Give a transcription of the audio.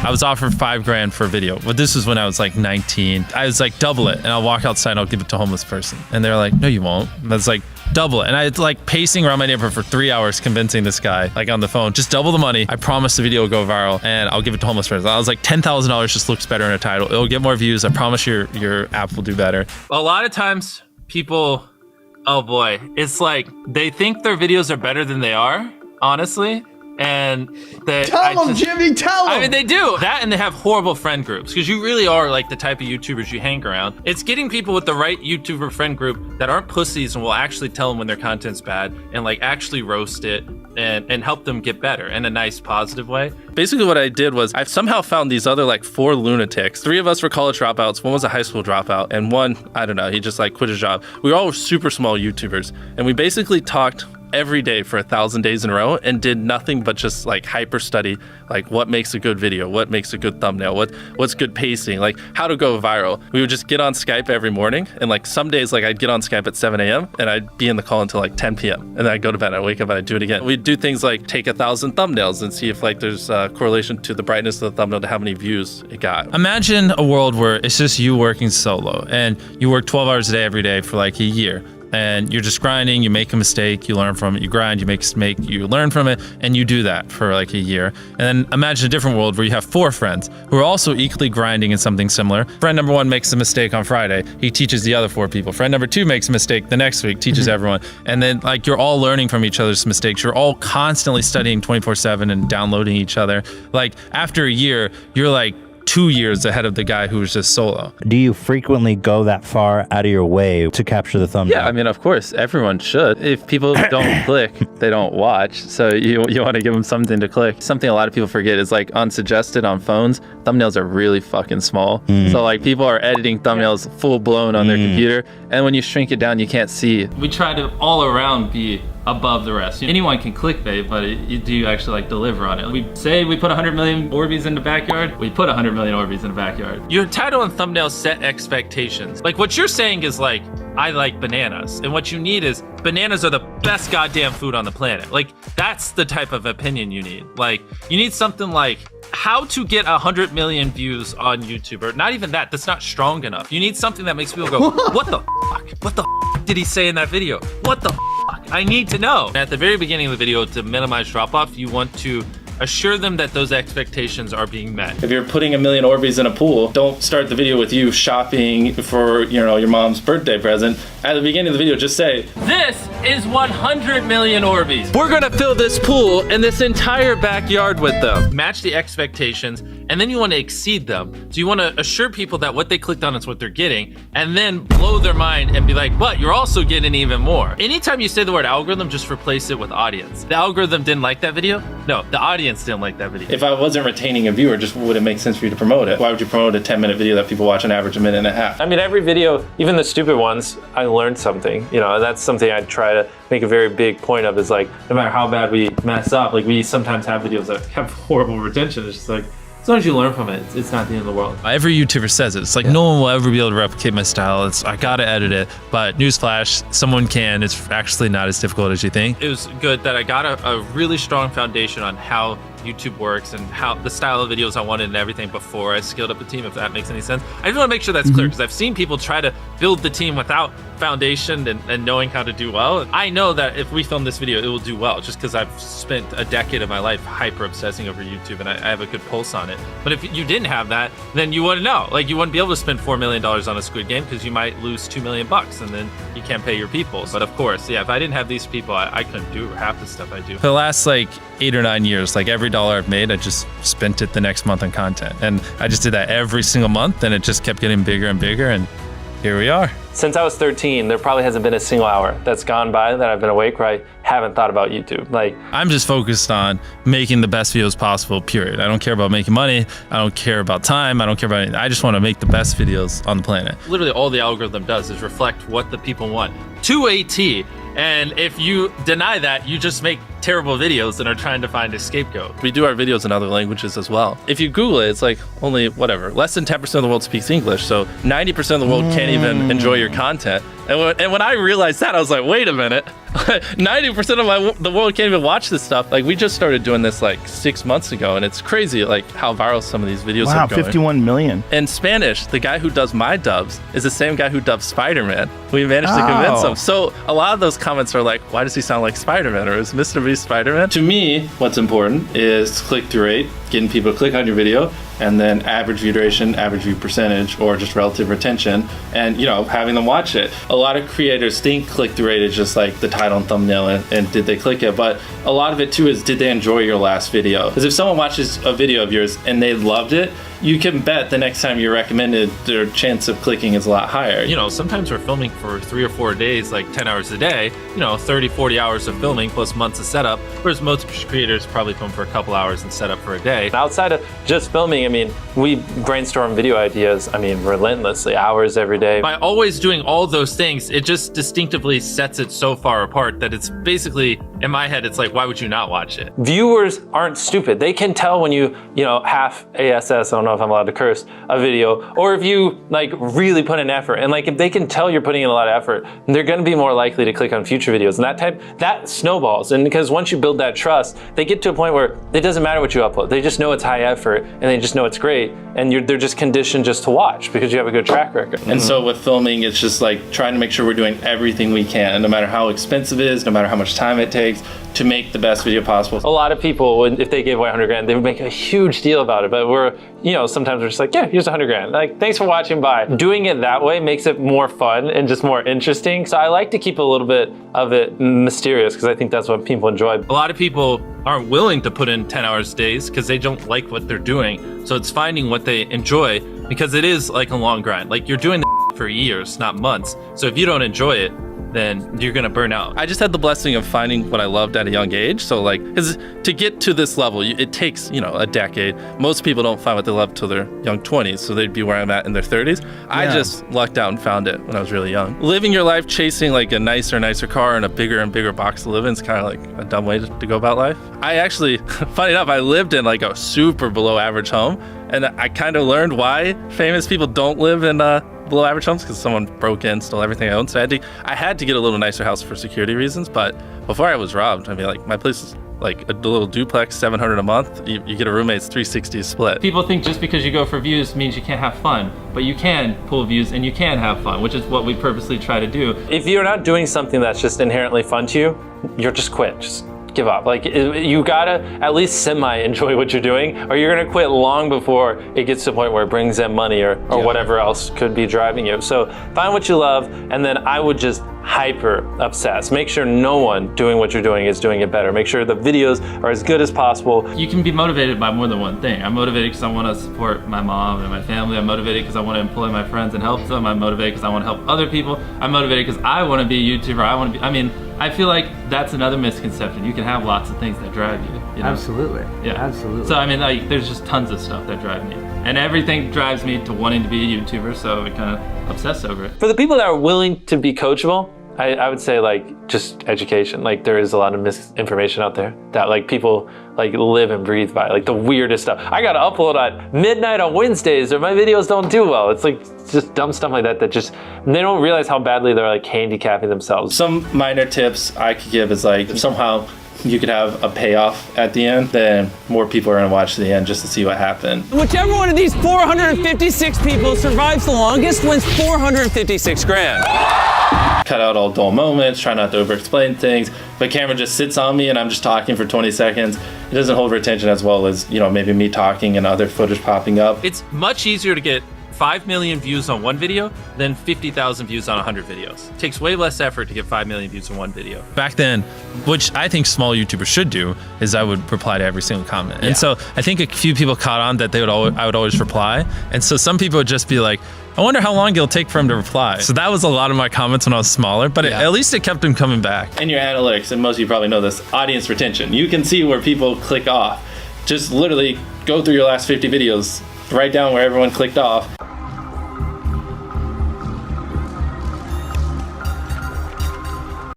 I was offered $5,000 for a video. But this was when I was like 19. I was like, double it. And I'll walk outside and I'll give it to a homeless person. And they're like, no, you won't. And I was like, double it. And I was like pacing around my neighborhood for 3 hours convincing this guy, like on the phone, just double the money. I promise the video will go viral and I'll give it to a homeless person. I was like, $10,000 just looks better in a title. It'll get more views. I promise your app will do better. A lot of times people, oh boy, it's like they think their videos are better than they are, honestly. And tell them, Jimmy, tell them. I mean, they do that, and they have horrible friend groups because you really are like the type of YouTubers you hang around. It's getting people with the right YouTuber friend group that aren't pussies and will actually tell them when their content's bad and like actually roast it and help them get better in a nice, positive way. Basically what I did was I somehow found these other like 4 lunatics. 3 of us were college dropouts. 1 was a high school dropout. And 1, I don't know, he just like quit his job. We were all super small YouTubers. And we basically talked every day for 1,000 days in a row and did nothing but just like hyper study like what makes a good video, what makes a good thumbnail, what's good pacing, like how to go viral. We would just get on Skype every morning, and like some days like I'd get on Skype at 7 a.m. and I'd be in the call until like 10 p.m. and then I'd go to bed, I'd wake up and I'd do it again. We'd do things like take 1,000 thumbnails and see if like there's a correlation to the brightness of the thumbnail to how many views it got. Imagine a world where it's just you working solo and you work 12 hours a day every day for like a year. And you're just grinding, you make a mistake, you learn from it, you grind, you make a mistake, you learn from it, and you do that for like a year. And then imagine a different world where you have 4 friends who are also equally grinding in something similar. Friend number 1 makes a mistake on Friday, he teaches the other 4 people. Friend number 2 makes a mistake the next week, teaches everyone. And then like you're all learning from each other's mistakes. You're all constantly studying 24/7 and downloading each other. Like after a year, you're like 2 years ahead of the guy who was just solo. Do you frequently go that far out of your way to capture the thumbnail? Yeah, I mean, of course, everyone should. If people don't click, they don't watch. So you want to give them something to click. Something a lot of people forget is like unsuggested on phones, thumbnails are really fucking small. So like people are editing thumbnails full blown on their computer. And when you shrink it down, you can't see. We try to all around be above the rest. Anyone can clickbait, but do you actually like deliver on it? We say we put 100 million Orbeez in the backyard, we put 100 million Orbeez in the backyard. Your title and thumbnail set expectations. Like what you're saying is like, I like bananas. And what you need is bananas are the best goddamn food on the planet. Like that's the type of opinion you need. Like you need something like how to get 100 million views on YouTube, or not even that, that's not strong enough. You need something that makes people go, what the fuck? What the fuck did he say in that video? What the fuck? I need to know. At the very beginning of the video, to minimize drop-off, you want to assure them that those expectations are being met. If you're putting 1 million Orbeez in a pool, don't start the video with you shopping for, you know, your mom's birthday present. At the beginning of the video, just say, this is 100 million Orbeez. We're gonna fill this pool and this entire backyard with them. Match the expectations, and then you want to exceed them. So you want to assure people that what they clicked on is what they're getting, and then blow their mind and be like, but you're also getting even more. Anytime you say the word algorithm, just replace it with audience. The algorithm didn't like that video? No, the audience didn't like that video. If I wasn't retaining a viewer, just would it make sense for you to promote it? Why would you promote a 10-minute video that people watch on average a minute and a half? I mean, every video, even the stupid ones, I learned something. You know, that's something I try to make a very big point of, is like, no matter how bad we mess up, like we sometimes have videos that have horrible retention. It's just like, as long as you learn from it, it's not the end of the world. Every YouTuber says it. It's like, no one will ever be able to replicate my style. I gotta edit it. But newsflash, someone can. It's actually not as difficult as you think. It was good that I got a really strong foundation on how YouTube works and how the style of videos I wanted and everything before I scaled up the team, if that makes any sense. I just want to make sure that's clear, because I've seen people try to build the team without foundation and knowing how to do well. I know that if we film this video, it will do well, just because I've spent a decade of my life hyper obsessing over YouTube and I have a good pulse on it. But if you didn't have that, then you wouldn't know. Like, you wouldn't be able to spend $4 million on a Squid Game because you might lose $2 million and then you can't pay your people. But of course, yeah, if I didn't have these people, I couldn't do half the stuff I do. For the last like 8 or 9 years, like every dollar I've made, I just spent it the next month on content. And I just did that every single month, and it just kept getting bigger and bigger, and here we are. Since I was 13, there probably hasn't been a single hour that's gone by that I've been awake where I haven't thought about YouTube. Like, I'm just focused on making the best videos possible, period. I don't care about making money. I don't care about time. I don't care about anything. I just want to make the best videos on the planet. Literally all the algorithm does is reflect what the people want to a T. And if you deny that, you just make terrible videos and are trying to find a scapegoat. We do our videos in other languages as well. If you Google it, it's like only whatever, less than 10% of the world speaks English. So 90% of the world can't even enjoy your content. And when I realized that, I was like, wait a minute. 90% of the world can't even watch this stuff. Like, we just started doing this like 6 months ago, and it's crazy like how viral some of these videos are going. 51 million. In Spanish, the guy who does my dubs is the same guy who dubs Spider-Man. We managed to convince him. So a lot of those comments are like, why does he sound like Spider-Man? Or is Mr. Beast Spider-Man? To me, what's important is click-through rate, getting people to click on your video, and then average view duration, average view percentage, or just relative retention, and having them watch it. A lot of creators think click-through rate is just like the title and thumbnail and did they click it, but a lot of it too is, did they enjoy your last video? Because if someone watches a video of yours and they loved it, you can bet the next time you're recommended, their chance of clicking is a lot higher. Sometimes we're filming for 3 or 4 days, like 10 hours a day, 30, 40 hours of filming plus months of setup, whereas most creators probably film for a couple hours and set up for a day. Outside of just filming, we brainstorm video ideas, relentlessly, hours every day. By always doing all those things, it just distinctively sets it so far apart that it's basically, in my head, it's like, why would you not watch it? Viewers aren't stupid. They can tell when you half ASS, I don't know if I'm allowed to curse, a video, or if you really put in effort. And if they can tell you're putting in a lot of effort, they're gonna be more likely to click on future videos. And that snowballs. And because once you build that trust, they get to a point where it doesn't matter what you upload. They just know it's high effort and they just know it's great. And they're just conditioned just to watch because you have a good track record. And so with filming, it's just like trying to make sure we're doing everything we can, no matter how expensive it is, no matter how much time it takes, to make the best video possible. A lot of people, if they gave away 100 grand, they would make a huge deal about it. But sometimes we're just like, yeah, here's 100 grand. Thanks for watching, bye. Doing it that way makes it more fun and just more interesting. So I like to keep a little bit of it mysterious because I think that's what people enjoy. A lot of people aren't willing to put in 10 hours days because they don't like what they're doing. So it's finding what they enjoy, because it is like a long grind. You're doing the for years, not months. So if you don't enjoy it, then you're gonna burn out. I just had the blessing of finding what I loved at a young age. So because to get to this level, it takes, a decade. Most people don't find what they love till their young 20s. So they'd be where I'm at in their 30s. I just lucked out and found it when I was really young. Living your life chasing a nicer car and a bigger and bigger box to live in is kind of like a dumb way to go about life. I actually, funny enough, I lived in a super below average home. And I kind of learned why famous people don't live in below average homes, because someone broke in, stole everything I owned. So I had to get a little nicer house for security reasons. But before I was robbed, my place is a little duplex, $700 a month. You get a roommate, it's $360 split. People think just because you go for views means you can't have fun, but you can pull views and you can have fun, which is what we purposely try to do. If you're not doing something that's just inherently fun to you, you're just quit. Just give up. You gotta at least semi-enjoy what you're doing, or you're gonna quit long before it gets to the point where it brings in money or whatever else could be driving you. So find what you love, and then I would just hyper obsess. Make sure no one doing what you're doing is doing it better. Make sure the videos are as good as possible. You can be motivated by more than one thing. I'm motivated because I want to support my mom and my family. I'm motivated because I want to employ my friends and help them. I'm motivated because I want to help other people. I'm motivated because I want to be a YouTuber. I feel like that's another misconception. You can have lots of things that drive you. Absolutely. Yeah. Absolutely. So there's just tons of stuff that drive me. And everything drives me to wanting to be a YouTuber, so I kind of obsess over it. For the people that are willing to be coachable, I would say just education. There is a lot of misinformation out there that people live and breathe by, the weirdest stuff. I gotta upload at midnight on Wednesdays or my videos don't do well. It's just dumb stuff like that just, they don't realize how badly they're handicapping themselves. Some minor tips I could give is if somehow you could have a payoff at the end, then more people are gonna watch to the end just to see what happened. Whichever one of these 456 people survives the longest wins 456 grand. Cut out all dull moments, try not to over-explain things. If the camera just sits on me and I'm just talking for 20 seconds, it doesn't hold retention as well as, maybe me talking and other footage popping up. It's much easier to get 5 million views on one video than 50,000 views on 100 videos. It takes way less effort to get 5 million views on one video. Back then, which I think small YouTubers should do, is I would reply to every single comment. And so I think a few people caught on that I would always reply. And so some people would just be like, I wonder how long it'll take for him to reply. So that was a lot of my comments when I was smaller, but at least it kept him coming back. In your analytics, and most of you probably know this, audience retention. You can see where people click off. Just literally go through your last 50 videos, write down where everyone clicked off.